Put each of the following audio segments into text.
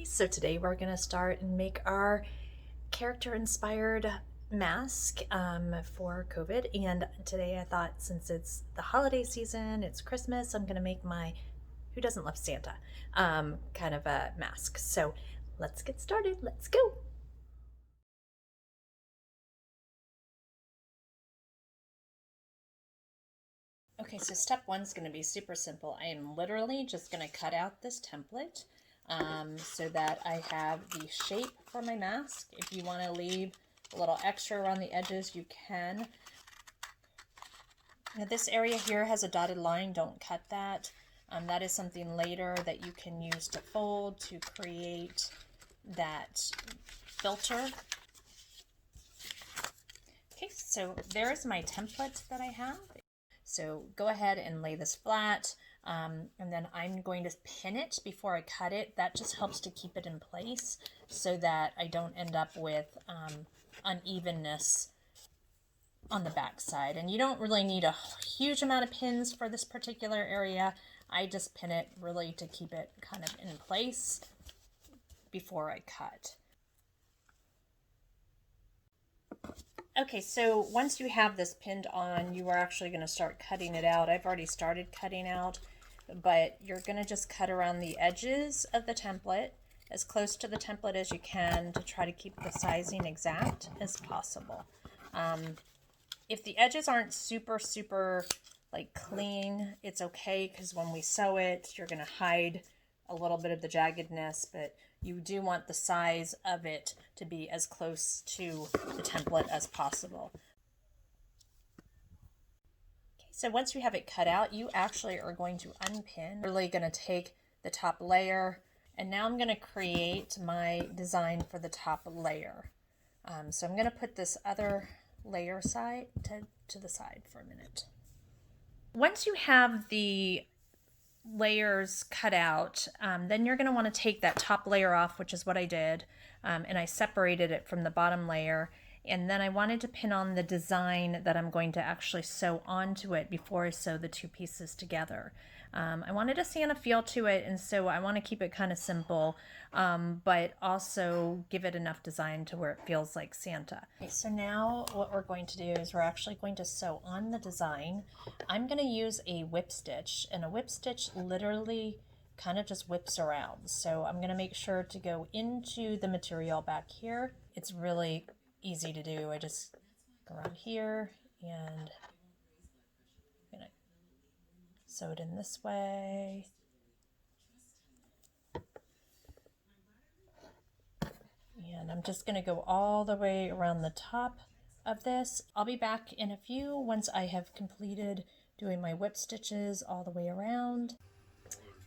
So today we're going to start and make our character inspired mask for COVID. And today I thought, since it's the holiday season, it's Christmas, I'm going to make my Who Doesn't Love Santa kind of a mask. So let's get started. Let's go. Okay, so step one is going to be super simple. I am literally just going to cut out this template so that I have the shape for my mask. If you want to leave a little extra around the edges, you can. Now this area here has a dotted line. Don't cut that. That is something later that you can use to fold to create that filter. Okay, so there's my template that I have. So go ahead and lay this flat, and then I'm going to pin it before I cut it. That just helps to keep it in place so that I don't end up with unevenness on the back side. And you don't really need a huge amount of pins for this particular area. I just pin it really to keep it kind of in place before I cut. Okay, so once you have this pinned on, you are actually going to start cutting it out. I've already started cutting out, but you're going to just cut around the edges of the template, as close to the template as you can, to try to keep the sizing exact as possible. If the edges aren't super like clean, it's okay, because when we sew it, you're going to hide a little bit of the jaggedness, but you do want the size of it to be as close to the template as possible. Okay, so once you have it cut out, you actually are going to unpin. We're really going to take the top layer, and now I'm going to create my design for the top layer. So I'm going to put this other layer side to the side for a minute. Once you have the layers cut out, then you're going to want to take that top layer off, which is what I did, and I separated it from the bottom layer, and then I wanted to pin on the design that I'm going to actually sew onto it before I sew the two pieces together. I wanted a Santa feel to it, and so I want to keep it kind of simple, but also give it enough design to where it feels like Santa. Okay, so now what we're going to do is we're actually going to sew on the design. I'm going to use a whip stitch, and a whip stitch literally kind of just whips around. So I'm going to make sure to go into the material back here. It's really easy to do. I just go around here and I'm going to sew it in this way. And I'm just going to go all the way around the top of this. I'll be back in a few once I have completed doing my whip stitches all the way around.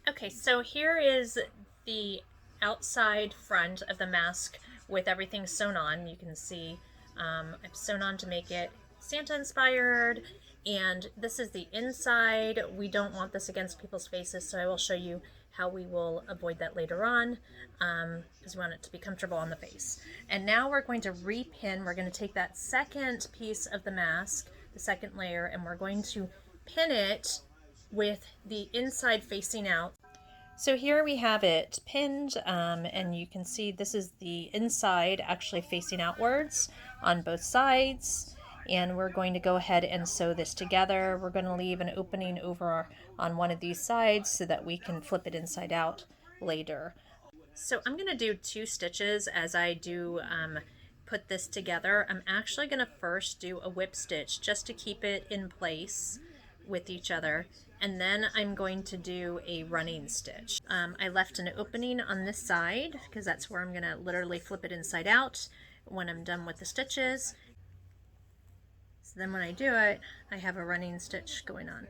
Okay, so here is the outside front of the mask with everything sewn on. You can see I've sewn on to make it Santa inspired, and this is the inside. We don't want this against people's faces, so I will show you how we will avoid that later on, because we want it to be comfortable on the face. And now we're going to repin. We're going to take that second piece of the mask, the second layer, and we're going to pin it with the inside facing out. So here we have it pinned, and you can see this is the inside actually facing outwards on both sides, and we're going to go ahead and sew this together. We're going to leave an opening over on one of these sides so that we can flip it inside out later. So I'm going to do 2 stitches as I do put this together. I'm actually going to first do a whip stitch just to keep it in place with each other, and then I'm going to do a running stitch. I left an opening on this side because that's where I'm going to literally flip it inside out when I'm done with the stitches. So then when I do it, I have a running stitch going on.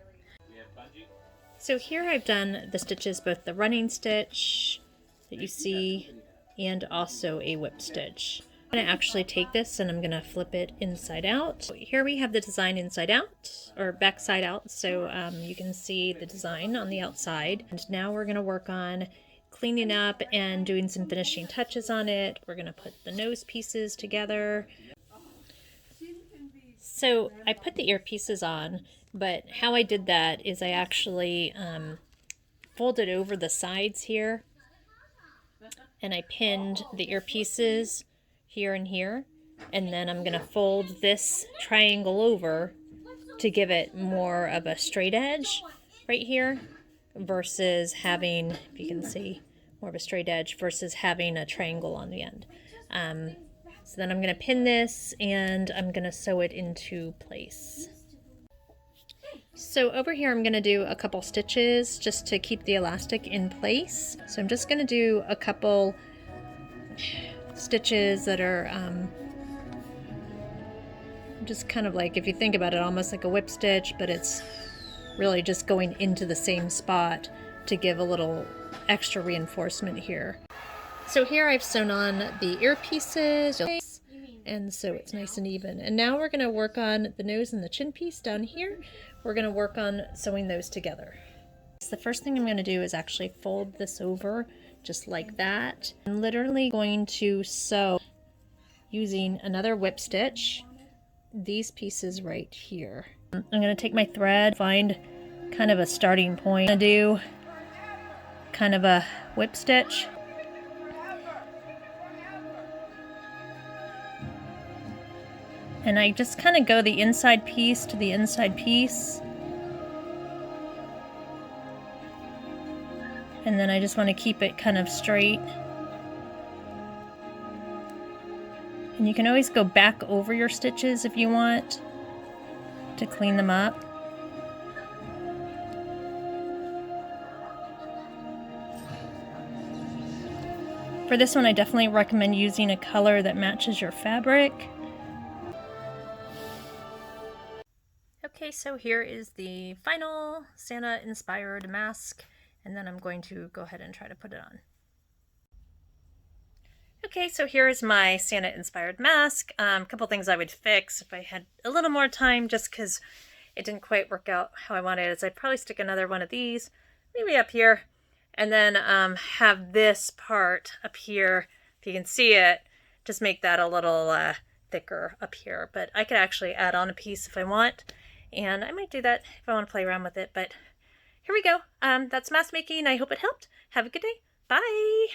So here I've done the stitches, both the running stitch that you see and also a whip stitch. I'm going to actually take this and I'm going to flip it inside out. Here we have the design inside out, or backside out, so you can see the design on the outside. And now we're going to work on cleaning up and doing some finishing touches on it. We're going to put the nose pieces together. So I put the earpieces on, but how I did that is I actually folded over the sides here and I pinned the earpieces here and here, and then I'm going to fold this triangle over to give it more of a straight edge right here versus having, if you can see, more of a straight edge versus having a triangle on the end. So then I'm going to pin this and I'm going to sew it into place. So over here I'm going to do a couple stitches just to keep the elastic in place. So I'm just going to do a couple stitches that are just kind of like, if you think about it, almost like a whip stitch, but it's really just going into the same spot to give a little extra reinforcement here. So here I've sewn on the earpieces, and so it's nice and even. And now we're going to work on the nose and the chin piece down here. We're going to work on sewing those together. So the first thing I'm going to do is actually fold this over just like that. I'm literally going to sew using another whip stitch these pieces right here. I'm going to take my thread, find kind of a starting point. I'm going to do kind of a whip stitch. And I just kind of go the inside piece to the inside piece. And then I just want to keep it kind of straight. And you can always go back over your stitches if you want to clean them up. For this one, I definitely recommend using a color that matches your fabric. Okay, so here is the final Santa-inspired mask, and then I'm going to go ahead and try to put it on. Okay, so here is my Santa-inspired mask. A couple things I would fix if I had a little more time, just because it didn't quite work out how I wanted, is I'd probably stick another one of these, maybe up here, and then have this part up here, if you can see it, just make that a little thicker up here. But I could actually add on a piece if I want. And I might do that if I want to play around with it, but here we go. That's mask making. I hope it helped. Have a good day. Bye.